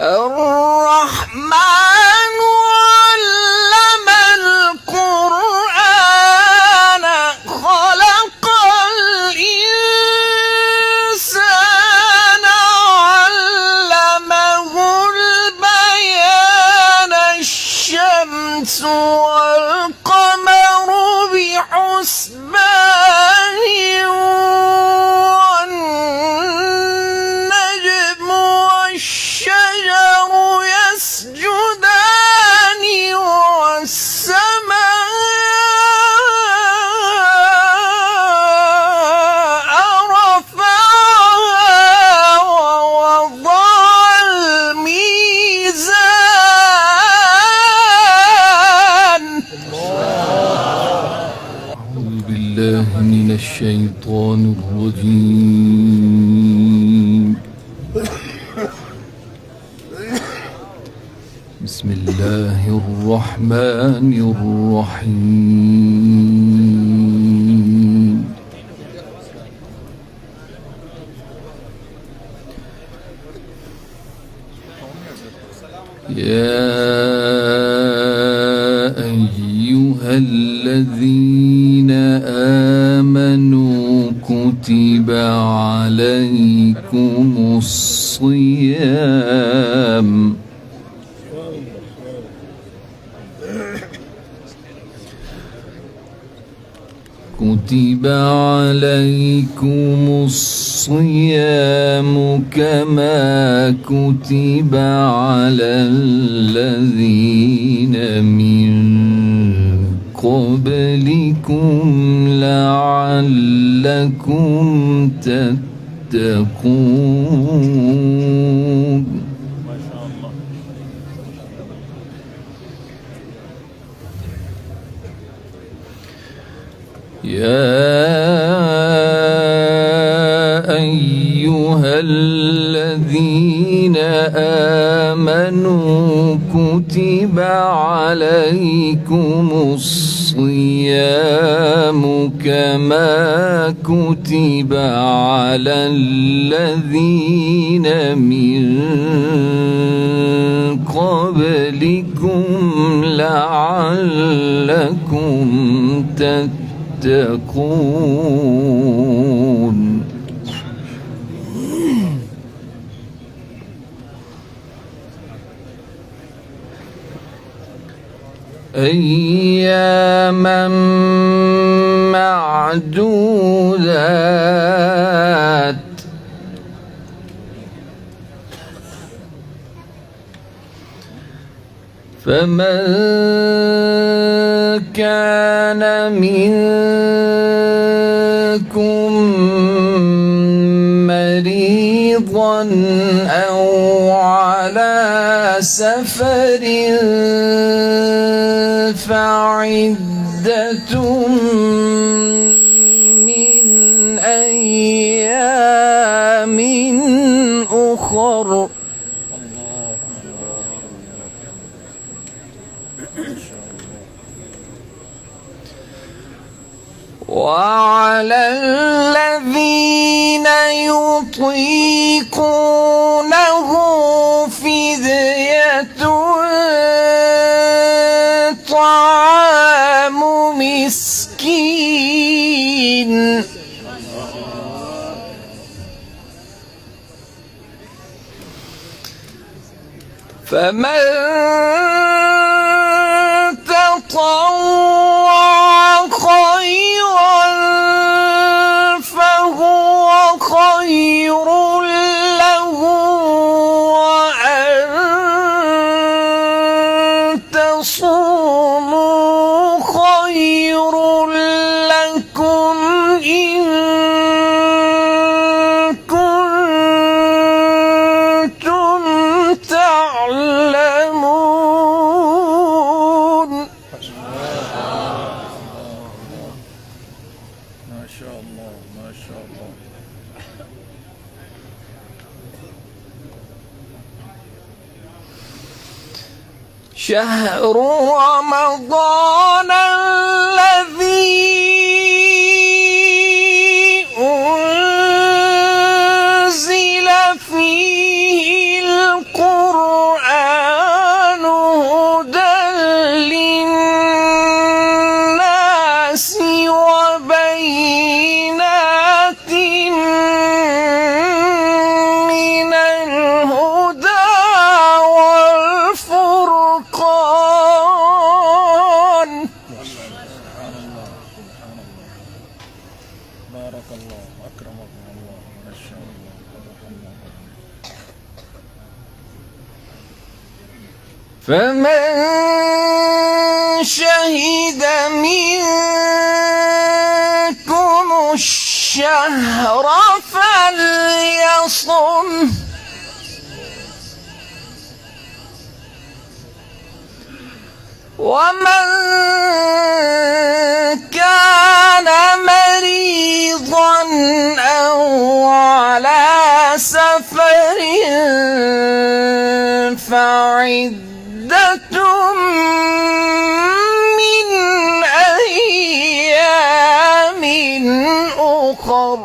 الرحمن علم القرآن خلق الإنسان علمه البيان الشمس والقمر بحسبان والنجم والشجر يسجدان والسماء رفعها ووضع الميزان. أعوذ بالله من الشيطان الرجيم. بسم الله الرحمن الرحيم. يا أيها الذين آمنوا كتب عليكم الصيام كما كتب على الذين من قبلكم لعلكم تتقون. يا أيها الذين آمنوا كتب عليكم الصيام كما كتب على الذين من قبلكم لعلكم تتقون. أياما معدودات فمن كان منكم مريضا أو على سفر فعدة من أيام أخر. وعلى الذين يطيقونه فدية طعام مسكين فمن تطوع خيرا فهو خير له وأن تصوموا خير لكم إن كنتم تعلمون. ما شاء الله ما شاء الله. شهر رمضان الذي أنزل فيه القرآن فمن شهد منكم الشهر فليصم ومن كان مريضا أو على سفر فعدة من أيام أخر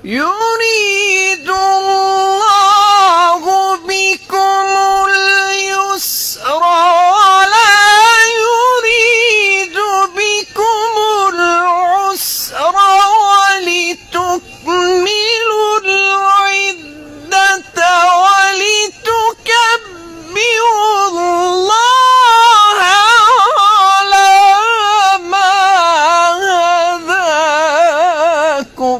يريد الله بكم اليسر ولا يريد بكم العسر ولتكملوا العدة ولتكبروا الله على ما هداكم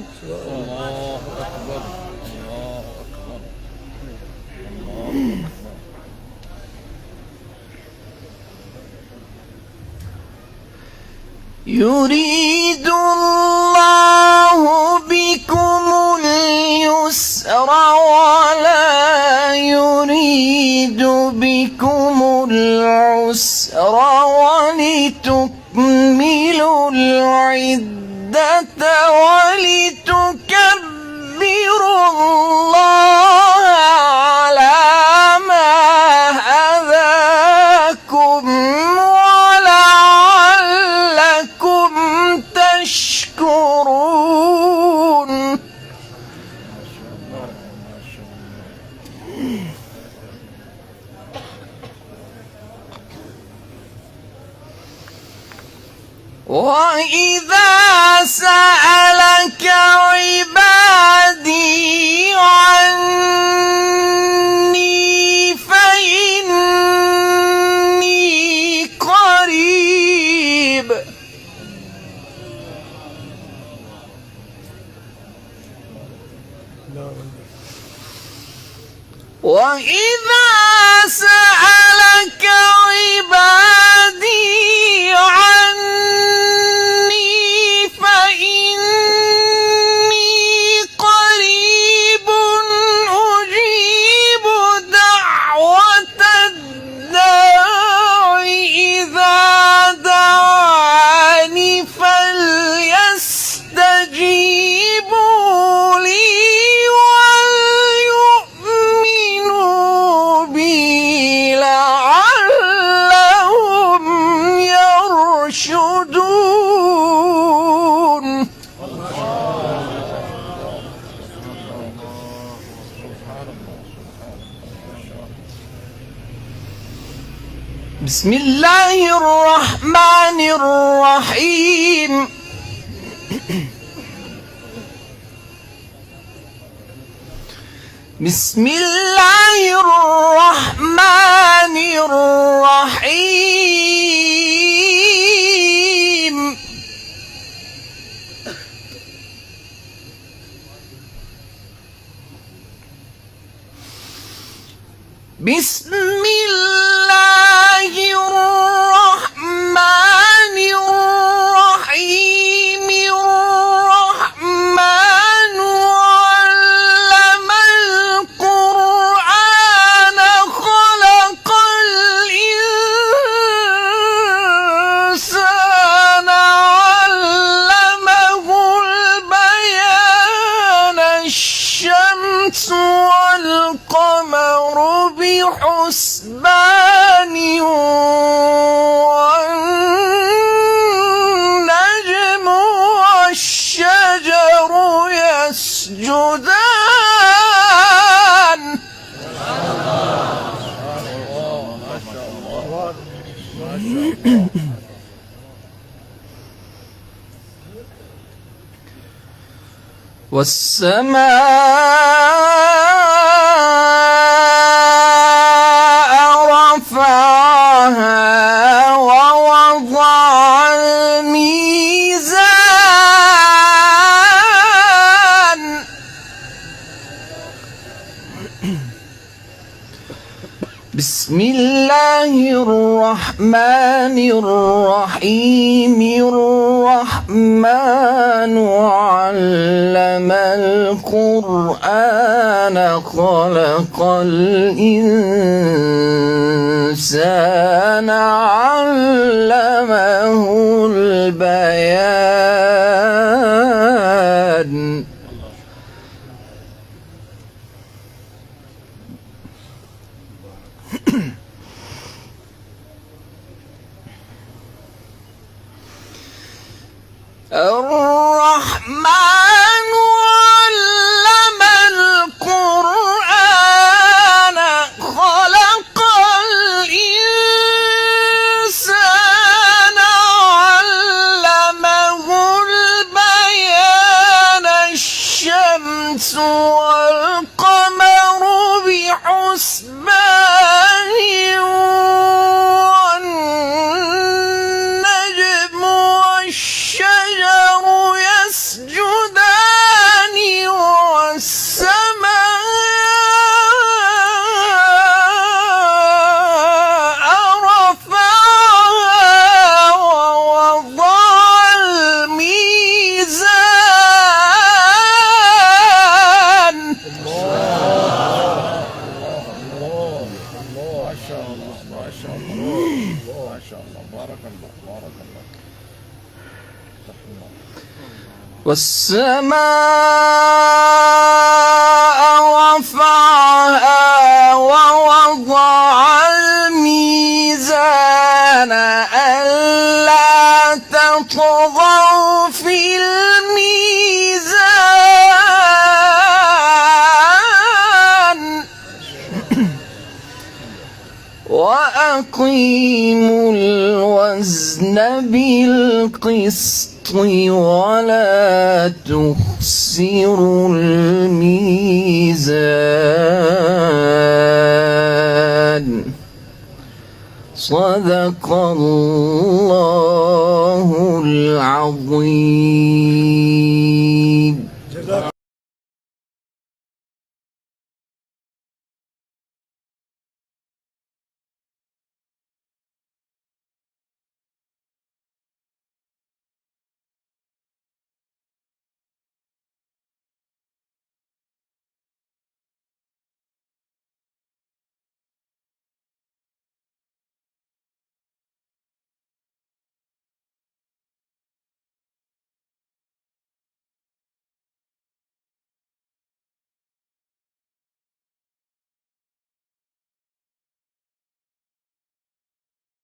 يريد الله بكم اليسر ولا يريد بكم العسر ولتكملوا العدة ولتكبروا الله على ما هداكم ولعلكم تشكرون وإذا سألك عبادي عني فإني قريب وإذا سألك عبادي عني فإني قريب أجيب دعوة الداع إذا دعاني فليستجيبوا لي وليؤمنوا بي لعلهم يرشدون بسم الله الرحمن الرحيم بسم الله الرحمن الرحيم بسم الله الرحمن الرحيم الرحمن علم القرآن خلق الإنسان علمه البيان الشمس والقمر بحسبان والنجم والشجر يسجدان والسماء رفعها ووضع الميزان بسم الله الرحمن الرحيم الرحمن علم القرآن خلق الإنسان علمه البيان الرحمن علم القرآن خلق الإنسان علمه البيان الشمس والقمر بحسبان والنجم والشجر يسجدان والسماء رفعها ووضع الميزان ما شاء الله ما شاء الله ما شاء الله بارك الله بارك الله. والسماء رفعها ووضع الميزان ألا تطغوا في الميزان وأقيموا الوزن بالقسط ولا تخسروا الميزان صدق الله العظيم.